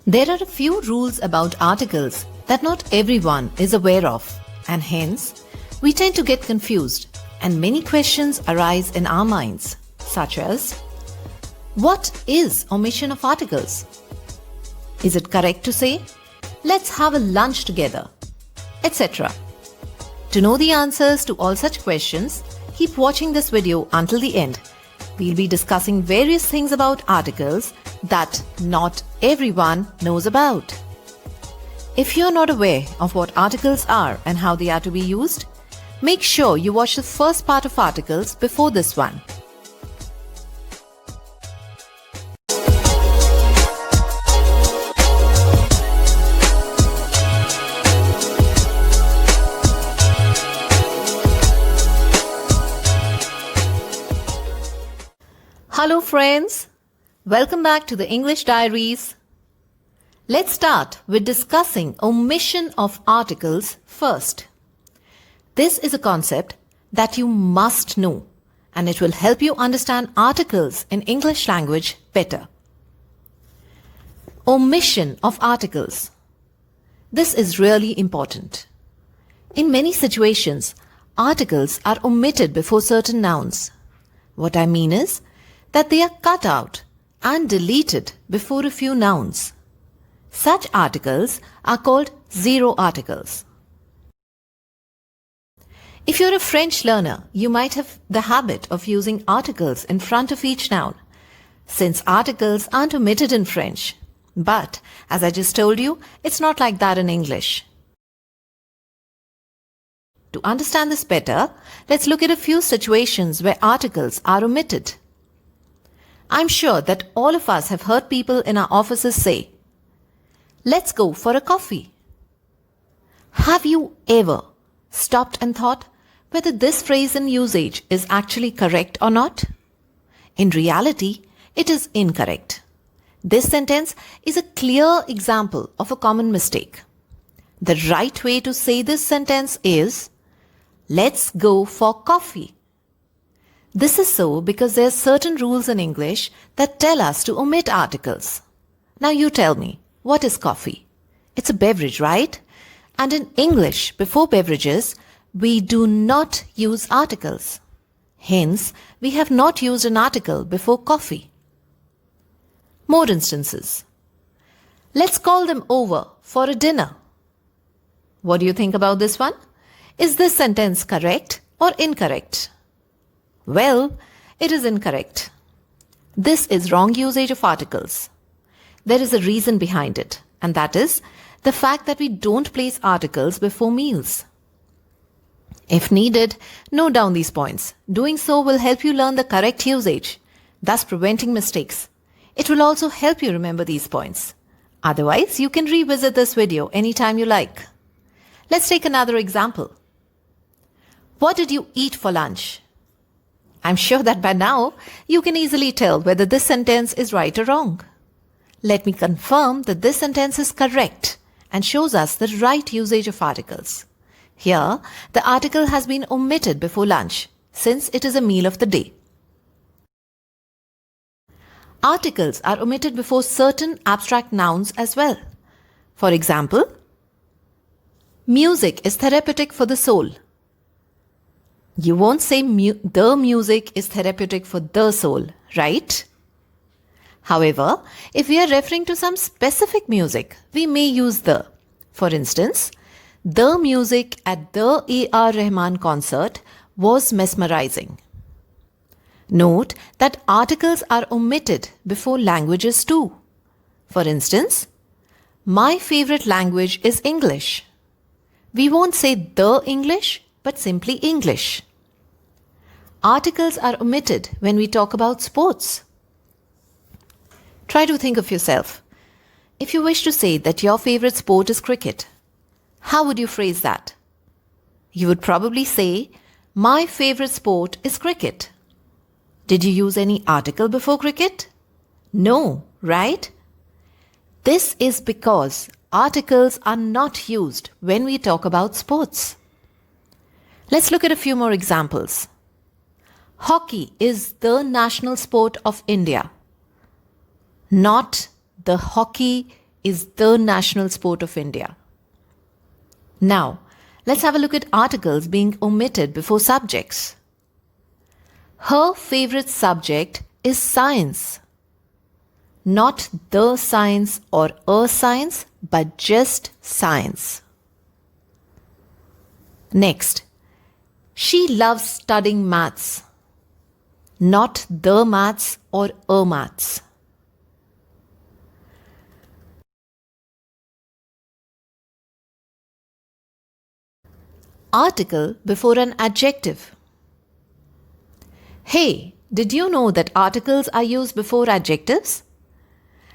There are a few rules about articles that not everyone is aware of, and hence we tend to get confused and many questions arise in our minds, such as, what is omission of articles? Is it correct to say, let's have a lunch together, etc.? To know the answers to all such questions, keep watching this video until the end. We'll be discussing various things about articles that not everyone knows about. If you're not aware of what articles are and how they are to be used, make sure you watch the first part of articles before this one. Hello friends, welcome back to the English Diaries. Let's start with discussing omission of articles first. This is a concept that you must know, and it will help you understand articles in English language better. Omission of articles. This is really important. In many situations, articles are omitted before certain nouns. What I mean is that they are cut out and deleted before a few nouns. Such articles are called zero articles. If you're a French learner, you might have the habit of using articles in front of each noun, since articles aren't omitted in French. But, as I just told you, it's not like that in English. To understand this better, let's look at a few situations where articles are omitted. I'm sure that all of us have heard people in our offices say, let's go for a coffee. Have you ever stopped and thought whether this phrase in usage is actually correct or not? In reality, it is incorrect. This sentence is a clear example of a common mistake. The right way to say this sentence is, let's go for coffee. This is so because there are certain rules in English that tell us to omit articles. Now you tell me, what is coffee? It's a beverage, right? And in English, before beverages, we do not use articles. Hence, we have not used an article before coffee. More instances. Let's call them over for a dinner. What do you think about this one? Is this sentence correct or incorrect? Well, it is incorrect. This is wrong usage of articles. There is a reason behind it, and that is the fact that we don't place articles before meals. If needed, note down these points. Doing so will help you learn the correct usage, thus preventing mistakes. It will also help you remember these points. Otherwise, you can revisit this video anytime you like. Let's take another example. What did you eat for lunch? I'm sure that by now, you can easily tell whether this sentence is right or wrong. Let me confirm that this sentence is correct and shows us the right usage of articles. Here, the article has been omitted before lunch, since it is a meal of the day. Articles are omitted before certain abstract nouns as well. For example, music is therapeutic for the soul. You won't say the music is therapeutic for the soul, right? However, if we are referring to some specific music, we may use the. For instance, the music at the A.R. Rahman concert was mesmerizing. Note that articles are omitted before languages too. For instance, my favorite language is English. We won't say the English, but simply English. Articles are omitted when we talk about sports. Try to think of yourself. If you wish to say that your favorite sport is cricket, how would you phrase that? You would probably say, my favorite sport is cricket. Did you use any article before cricket? No, right? This is because articles are not used when we talk about sports. Let's look at a few more examples. Hockey is the national sport of India, not the hockey is the national sport of India. Now, let's have a look at articles being omitted before subjects. Her favorite subject is science. Not the science or a science, but just science. Next, she loves studying maths. Not the maths or a maths. Article before an adjective. Hey, did you know that articles are used before adjectives?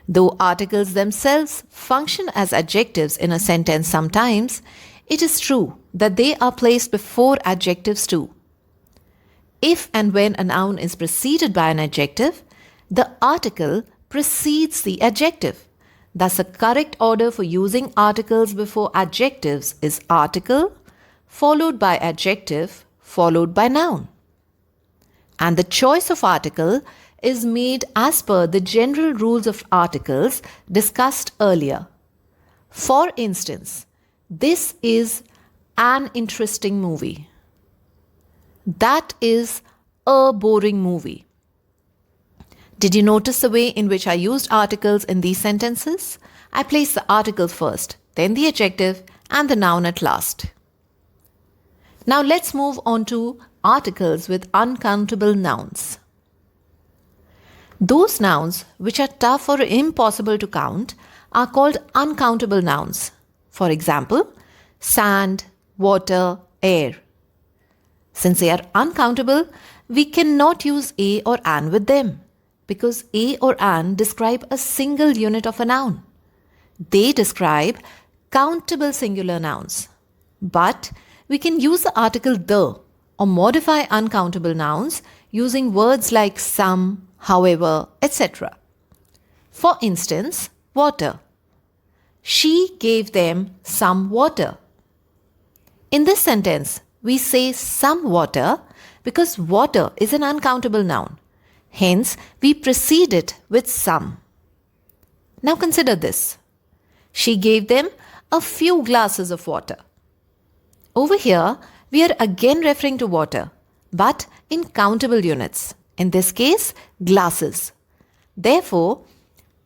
Though articles themselves function as adjectives in a sentence sometimes, it is true that they are placed before adjectives too. If and when a noun is preceded by an adjective, the article precedes the adjective. Thus, the correct order for using articles before adjectives is article, followed by adjective, followed by noun. And the choice of article is made as per the general rules of articles discussed earlier. For instance, this is an interesting movie. That is a boring movie. Did you notice the way in which I used articles in these sentences? I placed the article first, then the adjective, and the noun at last. Now let's move on to articles with uncountable nouns. Those nouns which are tough or impossible to count are called uncountable nouns. For example, sand, water, air. Since they are uncountable, we cannot use a or an with them because a or an describe a single unit of a noun. They describe countable singular nouns. But we can use the article the or modify uncountable nouns using words like some, however, etc. For instance, water. She gave them some water. In this sentence, we say some water because water is an uncountable noun. Hence, we precede it with some. Now consider this. She gave them a few glasses of water. Over here, we are again referring to water, but in countable units. In this case, glasses. Therefore,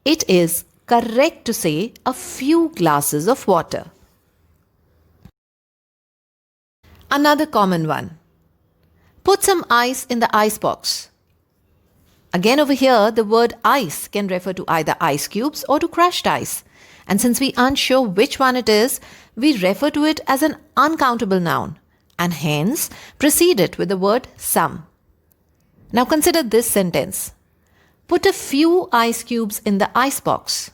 it is correct to say a few glasses of water. Another common one. Put some ice in the ice box. Again over here, the word ice can refer to either ice cubes or to crushed ice. And since we aren't sure which one it is, we refer to it as an uncountable noun and hence precede it with the word some. Now consider this sentence. Put a few ice cubes in the ice box.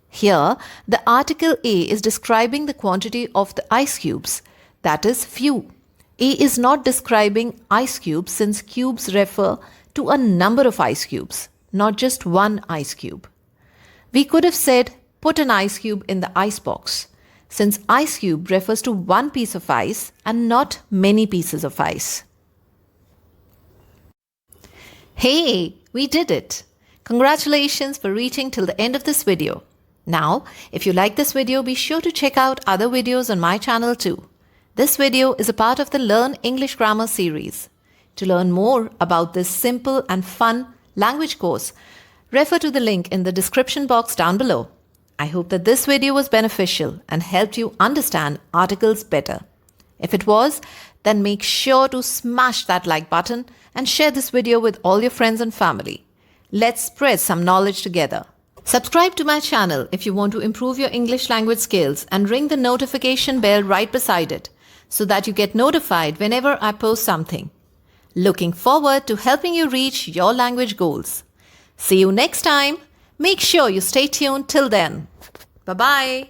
Here, the article A is describing the quantity of the ice cubes, that is few. A is not describing ice cubes since cubes refer to a number of ice cubes, not just one ice cube. We could have said put an ice cube in the ice box, since ice cube refers to one piece of ice and not many pieces of ice. Hey, we did it! Congratulations for reaching till the end of this video. Now, if you like this video, be sure to check out other videos on my channel too. This video is a part of the Learn English Grammar series. To learn more about this simple and fun language course, refer to the link in the description box down below. I hope that this video was beneficial and helped you understand articles better. If it was, then make sure to smash that like button and share this video with all your friends and family. Let's spread some knowledge together. Subscribe to my channel if you want to improve your English language skills and ring the notification bell right beside it so that you get notified whenever I post something. Looking forward to helping you reach your language goals. See you next time. Make sure you stay tuned till then. Bye-bye.